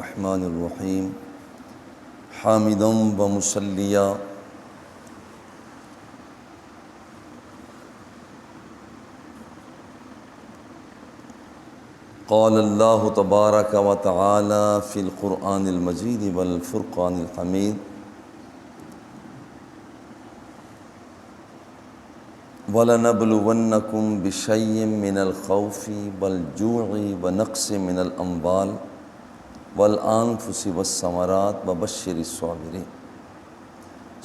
الرحمن الرحیم حامدا و مصلیا قال اللہ تبارک و تعالی فی القرآن المجید والفرقان الحمید وَلَنَبْلُوَنَّكُمْ بِشَيْءٍ مِّنَ الْخَوْفِ وَالْجُوعِ وَنَقْصٍ مِّنَ الْأَمْوَالِ وَالْأَنفُسِ وَالثَّمَرَاتِ وَبَشِّرِ الصَّابِرِينَ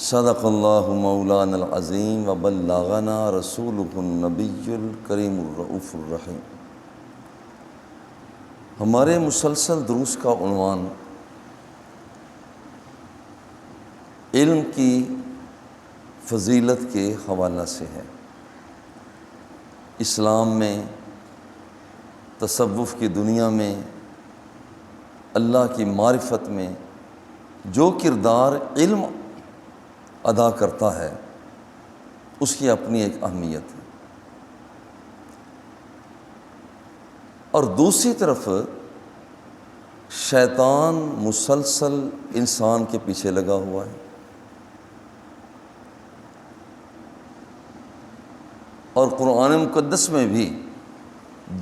صدق اللہ مولانا العظیم وبلغنا رسولہ النبی الکریم الرؤوف الرحیم۔ ہمارے مسلسل دروس کا عنوان علم کی فضیلت کے حوالہ سے ہے۔ اسلام میں، تصوف کی دنیا میں، اللہ کی معرفت میں جو کردار علم ادا کرتا ہے اس کی اپنی ایک اہمیت ہے، اور دوسری طرف شیطان مسلسل انسان کے پیچھے لگا ہوا ہے، اور قرآن مقدس میں بھی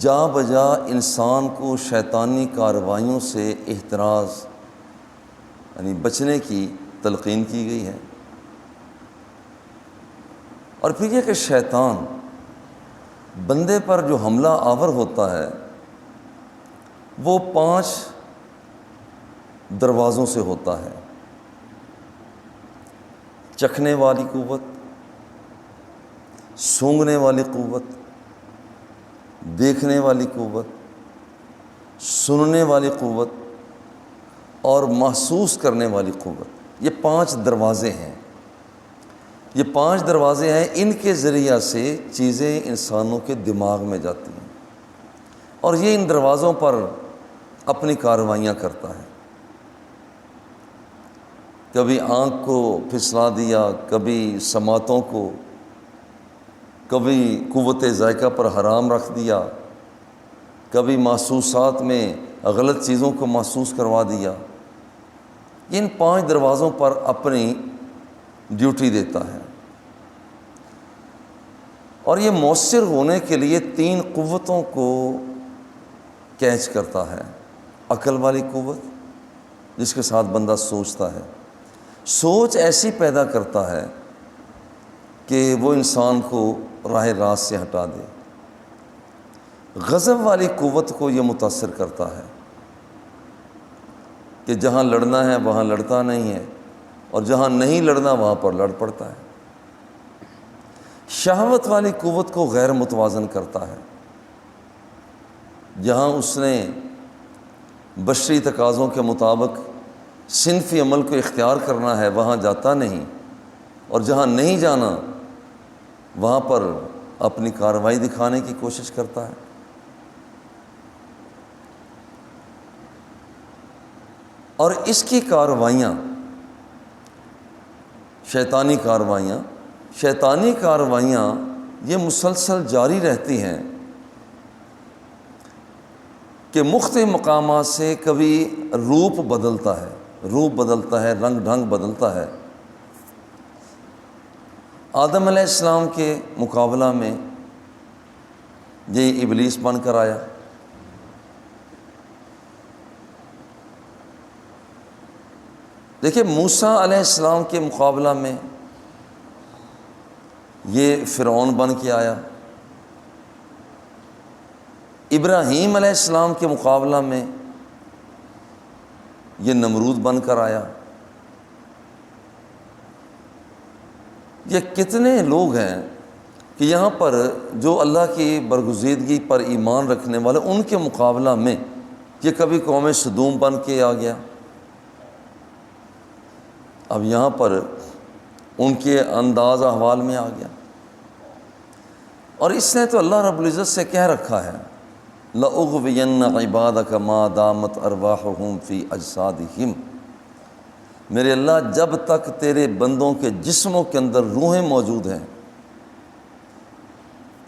جا بجا انسان کو شیطانی کارروائیوں سے احتراز یعنی بچنے کی تلقین کی گئی ہے۔ اور پھر یہ کہ شیطان بندے پر جو حملہ آور ہوتا ہے وہ 5 دروازوں سے ہوتا ہے: چکھنے والی قوت، سونگھنے والی قوت، دیکھنے والی قوت، سننے والی قوت اور محسوس کرنے والی قوت۔ یہ 5 دروازے ہیں، یہ 5 دروازے ہیں، ان کے ذریعہ سے چیزیں انسانوں کے دماغ میں جاتی ہیں، اور یہ ان دروازوں پر اپنی کارروائیاں کرتا ہے۔ کبھی آنکھ کو پھسلا دیا، کبھی سماعتوں کو، کبھی قوت ذائقہ پر حرام رکھ دیا، کبھی محسوسات میں غلط چیزوں کو محسوس کروا دیا۔ ان 5 دروازوں پر اپنی ڈیوٹی دیتا ہے، اور یہ مؤثر ہونے کے لیے 3 قوتوں کو کیچ کرتا ہے۔ عقل والی قوت جس کے ساتھ بندہ سوچتا ہے، سوچ ایسی پیدا کرتا ہے کہ وہ انسان کو راہ راست سے ہٹا دے۔ غضب والی قوت کو یہ متاثر کرتا ہے کہ جہاں لڑنا ہے وہاں لڑتا نہیں ہے، اور جہاں نہیں لڑنا وہاں پر لڑ پڑتا ہے۔ شہوت والی قوت کو غیر متوازن کرتا ہے، جہاں اس نے بشری تقاضوں کے مطابق صنفی عمل کو اختیار کرنا ہے وہاں جاتا نہیں، اور جہاں نہیں جانا وہاں پر اپنی کارروائی دکھانے کی کوشش کرتا ہے۔ اور اس کی کارروائیاں شیطانی کارروائیاں یہ مسلسل جاری رہتی ہیں کہ مختلف مقامات سے کبھی روپ بدلتا ہے، رنگ ڈھنگ بدلتا ہے۔ آدم علیہ السلام کے مقابلہ میں یہ ابلیس بن کر آیا، دیکھیں موسیٰ علیہ السلام کے مقابلہ میں یہ فرعون بن کے آیا، ابراہیم علیہ السلام کے مقابلہ میں یہ نمرود بن کر آیا۔ یہ کتنے لوگ ہیں کہ یہاں پر جو اللہ کی برگزیدگی پر ایمان رکھنے والے، ان کے مقابلہ میں یہ کبھی قوم سدوم بن کے آ گیا، اب یہاں پر ان کے انداز احوال میں آ گیا۔ اور اس نے تو اللہ رب العزت سے کہہ رکھا ہے لَأُغْوِيَنَّ عِبَادَكَ مَا دَامَتْ أَرْوَاحُهُمْ فِي أَجْسَادِهِمْ، میرے اللہ جب تک تیرے بندوں کے جسموں کے اندر روحیں موجود ہیں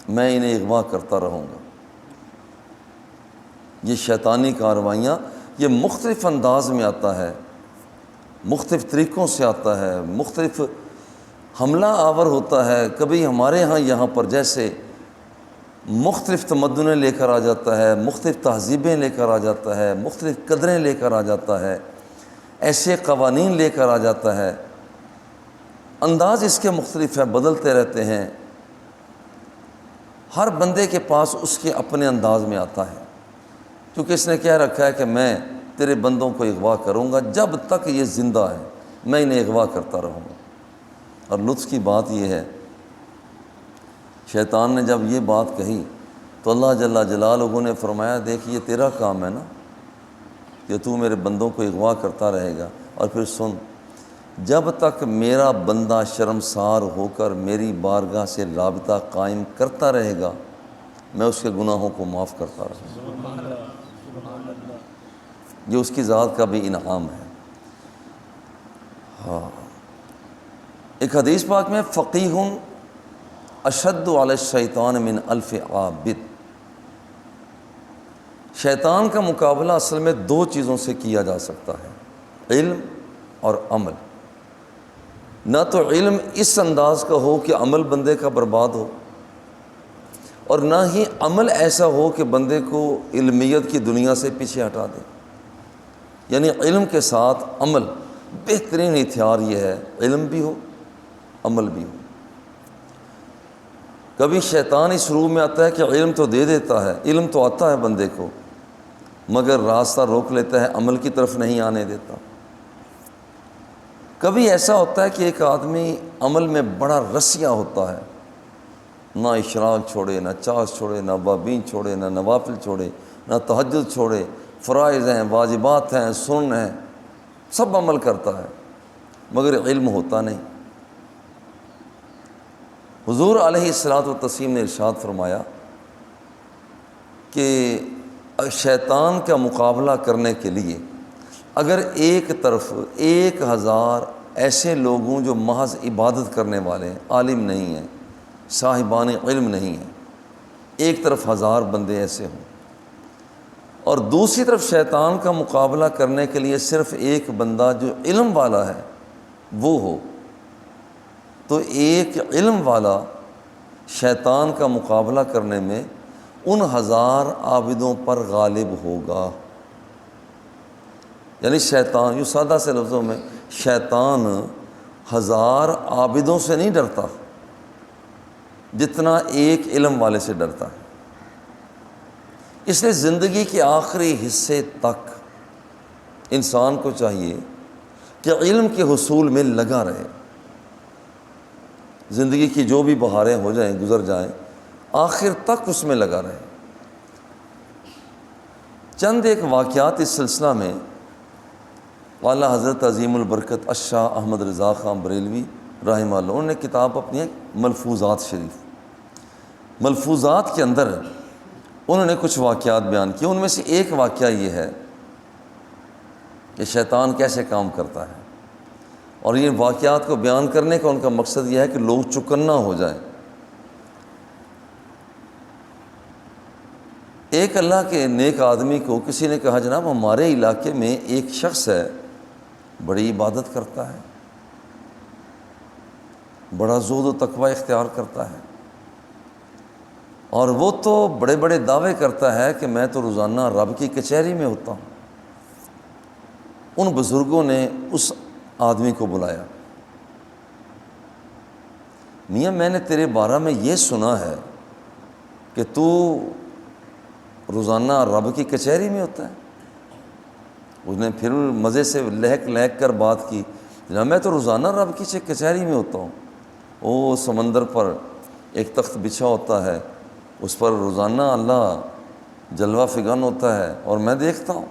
میں انہیں اغوا کرتا رہوں گا۔ یہ شیطانی کارروائیاں یہ مختلف انداز میں آتا ہے، مختلف طریقوں سے آتا ہے، مختلف حملہ آور ہوتا ہے۔ کبھی ہمارے ہاں یہاں پر جیسے مختلف تمدنیں لے کر آ جاتا ہے، مختلف تہذیبیں لے کر آ جاتا ہے، مختلف قدریں لے کر آ جاتا ہے، ایسے قوانین لے کر آ جاتا ہے۔ انداز اس کے مختلف ہے، بدلتے رہتے ہیں۔ ہر بندے کے پاس اس کے اپنے انداز میں آتا ہے، کیونکہ اس نے کہہ رکھا ہے کہ میں تیرے بندوں کو اغوا کروں گا جب تک یہ زندہ ہے، میں انہیں اغوا کرتا رہوں گا۔ اور لطف کی بات یہ ہے، شیطان نے جب یہ بات کہی تو اللہ جل جلالہ نے فرمایا دیکھ یہ تیرا کام ہے نا کہ تو میرے بندوں کو اغوا کرتا رہے گا، اور پھر سن، جب تک میرا بندہ شرمسار ہو کر میری بارگاہ سے رابطہ قائم کرتا رہے گا میں اس کے گناہوں کو معاف کرتا رہوں گا۔ یہ اس کی ذات کا بھی انعام ہے۔ ہاں، ایک حدیث پاک میں فقیہ اشد علی الشیطان من الف عابد، شیطان کا مقابلہ اصل میں دو چیزوں سے کیا جا سکتا ہے، علم اور عمل۔ نہ تو علم اس انداز کا ہو کہ عمل بندے کا برباد ہو، اور نہ ہی عمل ایسا ہو کہ بندے کو علمیت کی دنیا سے پیچھے ہٹا دے۔ یعنی علم کے ساتھ عمل، بہترین ہتھیار یہ ہے علم بھی ہو عمل بھی ہو۔ کبھی شیطان اس روح میں آتا ہے کہ علم تو دے دیتا ہے، علم تو آتا ہے بندے کو، مگر راستہ روک لیتا ہے، عمل کی طرف نہیں آنے دیتا۔ کبھی ایسا ہوتا ہے کہ ایک آدمی عمل میں بڑا رسیہ ہوتا ہے، نہ اشراق چھوڑے، نہ چاش چھوڑے، نہ بابین چھوڑے، نہ نوافل چھوڑے، نہ تہجد چھوڑے، فرائض ہیں، واجبات ہیں، سنن ہیں، سب عمل کرتا ہے، مگر علم ہوتا نہیں۔ حضور علیہ الصلاۃ والتسلیم نے ارشاد فرمایا کہ شیطان کا مقابلہ کرنے کے لیے اگر ایک طرف 1000 ایسے لوگ ہوں جو محض عبادت کرنے والے ہیں، عالم نہیں ہیں، صاحبان علم نہیں ہیں، ایک طرف 1000 بندے ایسے ہوں، اور دوسری طرف شیطان کا مقابلہ کرنے کے لیے صرف ایک بندہ جو علم والا ہے وہ ہو، تو ایک علم والا شیطان کا مقابلہ کرنے میں ان 1000 عابدوں پر غالب ہوگا۔ یعنی شیطان، یوں سادہ سے لفظوں میں، شیطان 1000 عابدوں سے نہیں ڈرتا جتنا ایک علم والے سے ڈرتا ہے۔ اس لیے زندگی کے آخری حصے تک انسان کو چاہیے کہ علم کے حصول میں لگا رہے۔ زندگی کی جو بھی بہاریں ہو جائیں، گزر جائیں، آخر تک اس میں لگا رہے۔ چند ایک واقعات اس سلسلہ میں والا حضرت عظیم البرکت الشاہ احمد رضا خان بریلوی رحمہ اللہ، انہوں نے کتاب اپنی ہے ملفوظات شریف، ملفوظات کے اندر انہوں نے کچھ واقعات بیان کیے۔ ان میں سے ایک واقعہ یہ ہے کہ شیطان کیسے کام کرتا ہے، اور یہ واقعات کو بیان کرنے کا ان کا مقصد یہ ہے کہ لوگ چکنا ہو جائیں۔ ایک اللہ کے نیک آدمی کو کسی نے کہا جناب ہمارے علاقے میں ایک شخص ہے، بڑی عبادت کرتا ہے، بڑا زہد و تقوی اختیار کرتا ہے، اور وہ تو بڑے بڑے دعوے کرتا ہے کہ میں تو روزانہ رب کی کچہری میں ہوتا ہوں۔ ان بزرگوں نے اس آدمی کو بلایا، میاں میں نے تیرے بارے میں یہ سنا ہے کہ تو روزانہ رب کی کچہری میں ہوتا ہے۔ اس نے پھر مزے سے لہک لہک کر بات کی، جناب میں تو روزانہ رب کی کچہری میں ہوتا ہوں۔ او سمندر پر ایک تخت بچھا ہوتا ہے، اس پر روزانہ اللہ جلوہ فگن ہوتا ہے اور میں دیکھتا ہوں۔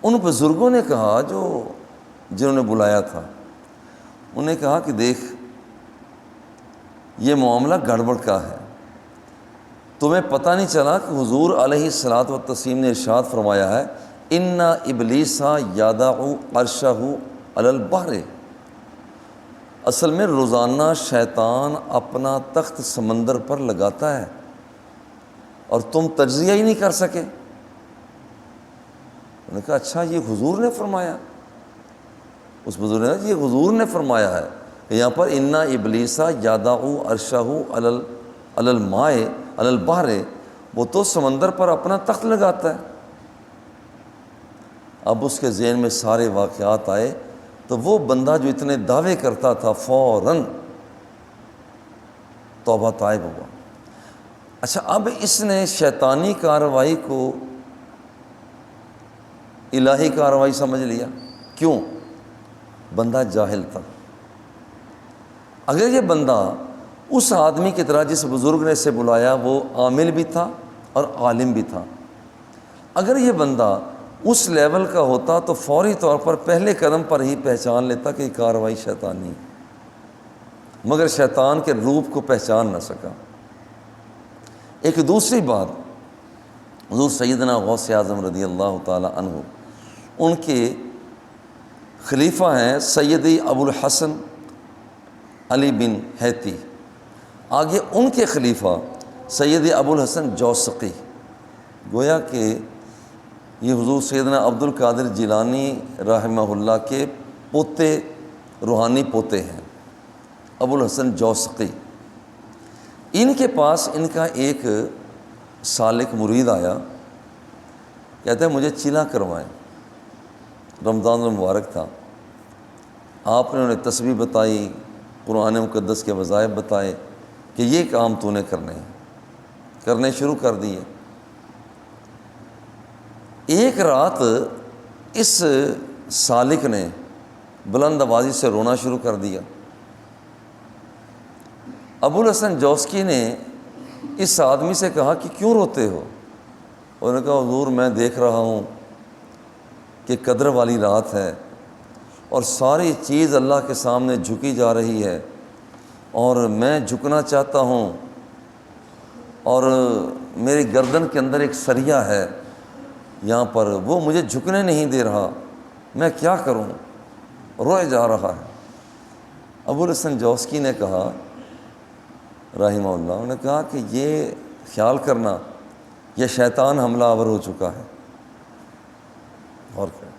ان بزرگوں نے کہا، جنہوں نے بلایا تھا، انہوں نے کہا کہ دیکھ یہ معاملہ گڑبڑ کا ہے، تمہیں پتہ نہیں چلا کہ حضور علیہ الصلاۃ والتسلیم نے ارشاد فرمایا ہے ان ابلیس یدع عرشہ علی البحر، اصل میں روزانہ شیطان اپنا تخت سمندر پر لگاتا ہے، اور تم تجزیہ ہی نہیں کر سکے؟ انہوں نے کہا اچھا یہ حضور نے فرمایا؟ اس بزرگ نے کہا یہ حضور نے فرمایا ہے کہ یہاں پر انا ابلیسا یادعو عرشہ علی الماء علی البحر، وہ تو سمندر پر اپنا تخت لگاتا ہے۔ اب اس کے ذہن میں سارے واقعات آئے، تو وہ بندہ جو اتنے دعوے کرتا تھا فوراً توبہ طائب ہوا۔ اچھا اب اس نے شیطانی کارروائی کو الہی کارروائی سمجھ لیا۔ کیوں؟ بندہ جاہل تھا۔ اگر یہ بندہ اس آدمی کی طرح جس بزرگ نے اسے بلایا وہ عامل بھی تھا اور عالم بھی تھا، اگر یہ بندہ اس لیول کا ہوتا تو فوری طور پر پہلے قدم پر ہی پہچان لیتا کہ یہ کارروائی شیطانی ہے، مگر شیطان کے روپ کو پہچان نہ سکا۔ ایک دوسری بات، حضور سیدنا غوث اعظم رضی اللہ تعالی عنہ، ان کے خلیفہ ہیں سیدی ابو الحسن علی بن حیتی، آگے ان کے خلیفہ سیدی ابو الحسن جوسقی، گویا کہ یہ حضور سیدنا عبد القادر جیلانی رحمہ اللہ کے پوتے، روحانی پوتے ہیں، ابو الحسن جوسقی۔ ان کے پاس ان کا ایک سالک مرید آیا، کہتے ہیں مجھے چلا کروائیں۔ رمضان المبارک تھا، آپ نے انہیں تسبیح بتائی، قرآن مقدس کے وظائف بتائے کہ یہ کام تو نے کرنے ہیں، کرنے شروع کر دیے۔ ایک رات اس سالک نے بلند آوازی سے رونا شروع کر دیا۔ ابو الحسن جوسقی نے اس آدمی سے کہا کہ کیوں روتے ہو؟ انہوں نے کہا حضور میں دیکھ رہا ہوں کہ قدر والی رات ہے اور ساری چیز اللہ کے سامنے جھکی جا رہی ہے، اور میں جھکنا چاہتا ہوں، اور میری گردن کے اندر ایک سریا ہے یہاں پر، وہ مجھے جھکنے نہیں دے رہا، میں کیا کروں؟ روئے جا رہا ہے۔ ابو الحسن جوسقی نے کہا رحمہ اللہ، انہوں نے کہا کہ یہ خیال کرنا یہ شیطان حملہ آور ہو چکا ہے۔ اور کیا؟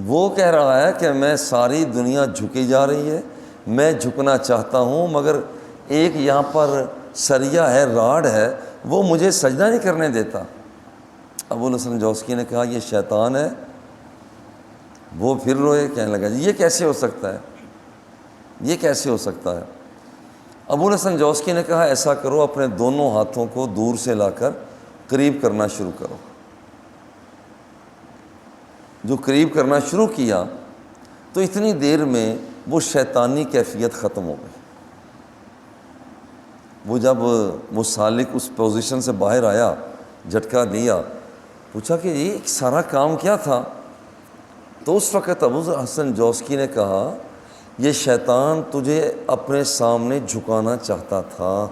وہ کہہ رہا ہے کہ میں ساری دنیا جھکی جا رہی ہے، میں جھکنا چاہتا ہوں، مگر ایک یہاں پر سریا ہے، راڈ ہے، وہ مجھے سجدہ نہیں کرنے دیتا۔ ابو الحسن جوسقی نے کہا یہ شیطان ہے۔ وہ پھر روئے، کہنے لگا یہ کیسے ہو سکتا ہے، یہ کیسے ہو سکتا ہے؟ ابو الحسن جوسقی نے کہا ایسا کرو، اپنے دونوں ہاتھوں کو دور سے لا کر قریب کرنا شروع کرو۔ جو قریب کرنا شروع کیا تو اتنی دیر میں وہ شیطانی کیفیت ختم ہو گئی۔ وہ جب وہ سالک اس پوزیشن سے باہر آیا، جھٹکا دیا، پوچھا کہ یہ سارا کام کیا تھا؟ تو اس وقت ابو الحسن جوسقی نے کہا یہ شیطان تجھے اپنے سامنے جھکانا چاہتا تھا،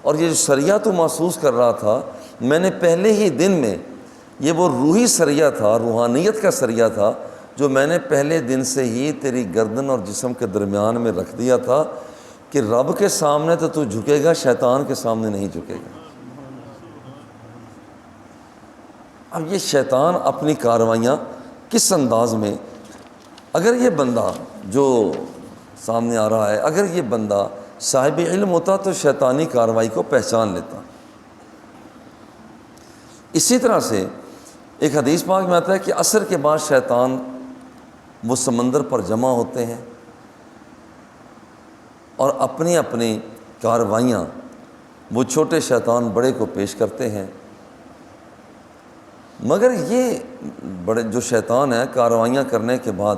اور یہ جو سریا تو محسوس کر رہا تھا، میں نے پہلے ہی دن میں، یہ وہ روحی سریا تھا، روحانیت کا سریا تھا جو میں نے پہلے دن سے ہی تیری گردن اور جسم کے درمیان میں رکھ دیا تھا کہ رب کے سامنے تو جھکے گا، شیطان کے سامنے نہیں جھکے گا۔ اب یہ شیطان اپنی کارروائیاں کس انداز میں، اگر یہ بندہ جو سامنے آ رہا ہے، اگر یہ بندہ صاحب علم ہوتا تو شیطانی کارروائی کو پہچان لیتا۔ اسی طرح سے ایک حدیث پاک میں آتا ہے کہ عصر کے بعد شیطان وہ سمندر پر جمع ہوتے ہیں اور اپنی اپنی کارروائیاں وہ چھوٹے شیطان بڑے کو پیش کرتے ہیں، مگر یہ بڑے جو شیطان ہیں کارروائیاں کرنے کے بعد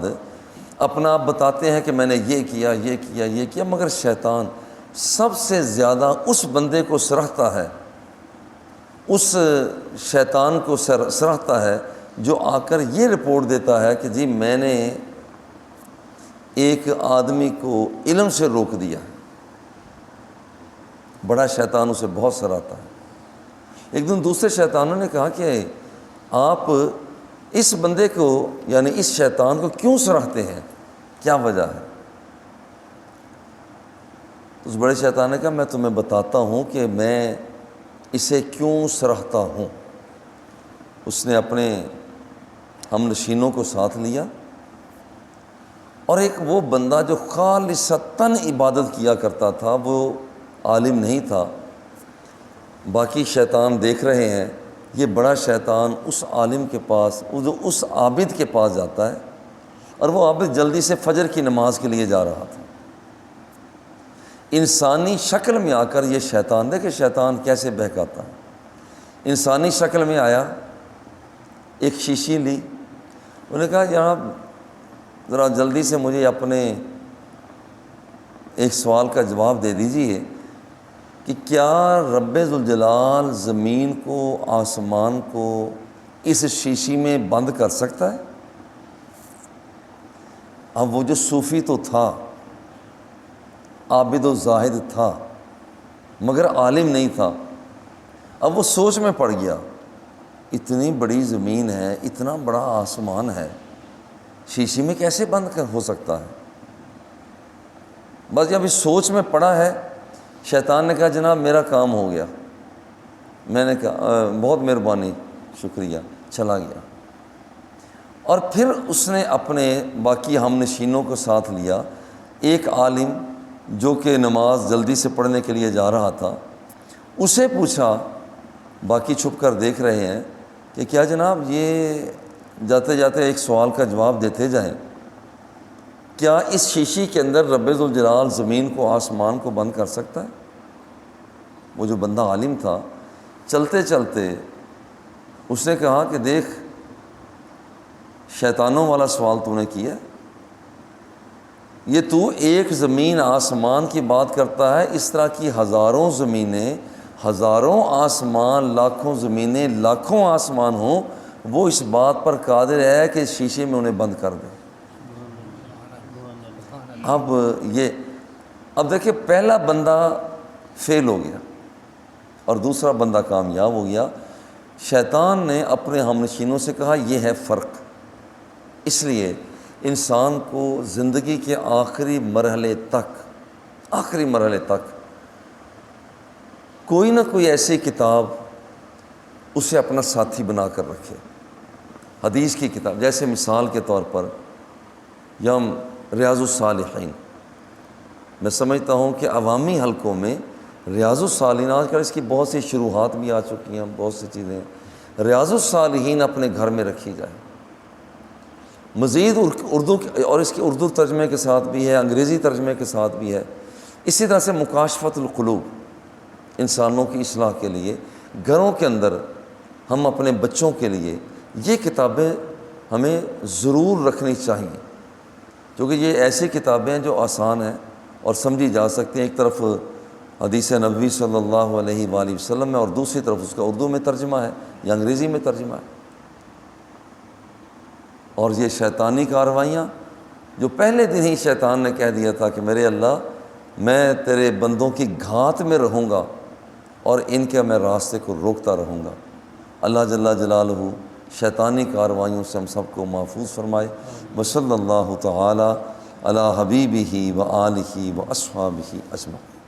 اپنا آپ بتاتے ہیں کہ میں نے یہ کیا، یہ کیا، یہ کیا، مگر شیطان سب سے زیادہ اس بندے کو سراہتا ہے، اس شیطان کو سراہتا ہے جو آ کر یہ رپورٹ دیتا ہے کہ جی میں نے ایک آدمی کو علم سے روک دیا۔ بڑا شیطان اسے بہت سراہتا ہے۔ ایک دن دوسرے شیطانوں نے کہا کہ آپ اس بندے کو یعنی اس شیطان کو کیوں سراہتے ہیں، کیا وجہ ہے؟ اس بڑے شیطان نے کہا میں تمہیں بتاتا ہوں کہ میں اسے کیوں سراہتا ہوں۔ اس نے اپنے ہم نشینوں کو ساتھ لیا، اور ایک وہ بندہ جو خالصتاً عبادت کیا کرتا تھا، وہ عالم نہیں تھا، باقی شیطان دیکھ رہے ہیں، یہ بڑا شیطان اس عالم کے پاس، اس عابد کے پاس جاتا ہے، اور وہ عابد جلدی سے فجر کی نماز کے لیے جا رہا تھا۔ انسانی شکل میں آ کر یہ شیطان، دیکھیں شیطان کیسے بہکاتا ہے، انسانی شکل میں آیا، ایک شیشی لی، انہوں نے کہا جناب ذرا جلدی سے مجھے اپنے ایک سوال کا جواب دے دیجئے کہ کیا رب ذوالجلال زمین کو، آسمان کو اس شیشی میں بند کر سکتا ہے؟ اب وہ جو صوفی تو تھا، عابد و زاہد تھا، مگر عالم نہیں تھا، اب وہ سوچ میں پڑ گیا، اتنی بڑی زمین ہے، اتنا بڑا آسمان ہے، شیشی میں کیسے بند ہو سکتا ہے؟ بس جب اس سوچ میں پڑا ہے، شیطان نے کہا جناب میرا کام ہو گیا۔ میں نے کہا بہت مہربانی، شکریہ، چلا گیا۔ اور پھر اس نے اپنے باقی ہم نشینوں کو ساتھ لیا، ایک عالم جو کہ نماز جلدی سے پڑھنے کے لیے جا رہا تھا، اسے پوچھا، باقی چھپ کر دیکھ رہے ہیں کہ کیا جناب یہ جاتے جاتے ایک سوال کا جواب دیتے جائیں، کیا اس شیشی کے اندر رب ذوالجلال زمین کو، آسمان کو بند کر سکتا ہے؟ وہ جو بندہ عالم تھا، چلتے چلتے اس نے کہا کہ دیکھ شیطانوں والا سوال تو نے کیا، یہ تو ایک زمین آسمان کی بات کرتا ہے، اس طرح کی ہزاروں زمینیں، ہزاروں آسمان، لاکھوں زمینیں، لاکھوں آسمان ہوں، وہ اس بات پر قادر ہے کہ اس شیشے میں انہیں بند کر دے۔ اب دیکھیں پہلا بندہ فیل ہو گیا اور دوسرا بندہ کامیاب ہو گیا۔ شیطان نے اپنے ہم نشینوں سے کہا یہ ہے فرق، اس لیے انسان کو زندگی کے آخری مرحلے تک کوئی نہ کوئی ایسی کتاب اسے اپنا ساتھی بنا کر رکھے۔ حدیث کی کتاب، جیسے مثال کے طور پر یا ریاض الصالحین، میں سمجھتا ہوں کہ عوامی حلقوں میں ریاض الصالحین، آج کل اس کی بہت سی شروحات بھی آ چکی ہیں، بہت سی چیزیں، ریاض الصالحین اپنے گھر میں رکھی جائے۔ مزید اردو، اور اس کے اردو ترجمے کے ساتھ بھی ہے، انگریزی ترجمے کے ساتھ بھی ہے۔ اسی طرح سے مکاشفۃ القلوب، انسانوں کی اصلاح کے لیے گھروں کے اندر ہم اپنے بچوں کے لیے یہ کتابیں ہمیں ضرور رکھنی چاہیے، کیونکہ یہ ایسی کتابیں ہیں جو آسان ہیں اور سمجھی جا سکتی ہیں۔ ایک طرف حدیث نبوی صلی اللہ علیہ وآلہ وسلم ہے، اور دوسری طرف اس کا اردو میں ترجمہ ہے یا انگریزی میں ترجمہ ہے۔ اور یہ شیطانی کارروائیاں جو پہلے دن ہی شیطان نے کہہ دیا تھا کہ میرے اللہ میں تیرے بندوں کی گھات میں رہوں گا اور ان کے میں راستے کو روکتا رہوں گا۔ اللہ جل جلالہ شیطانی کارروائیوں سے ہم سب کو محفوظ فرمائے۔ وصلی اللہ تعالی علی حبیبہ و آلہ و اصحابہ اجمعین۔